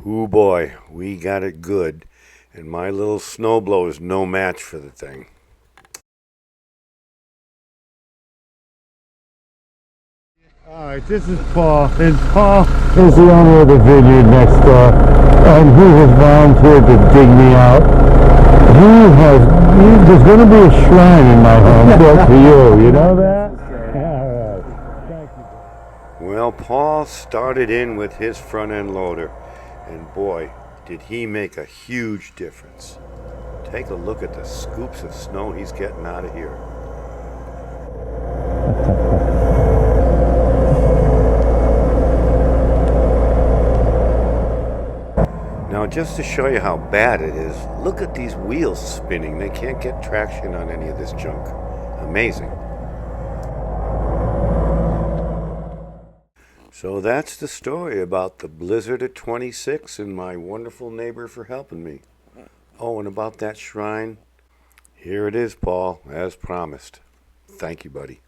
Ooh boy, we got it good, and my little snowblower is no match for the thing. Alright, this is Paul, and Paul is the owner of the vineyard next door, and he has volunteered to dig me out. There's going to be a shrine in my home built for you know that? Alright, thank you. Well, Paul started in with his front end loader, and boy, did he make a huge difference. Take a look at the scoops of snow he's getting out of here. Now, just to show you how bad it is, look at these wheels spinning. They can't get traction on any of this junk. Amazing. So that's the story about the blizzard at 26 and my wonderful neighbor for helping me. Oh, and about that shrine, here it is, Paul, as promised. Thank you, buddy.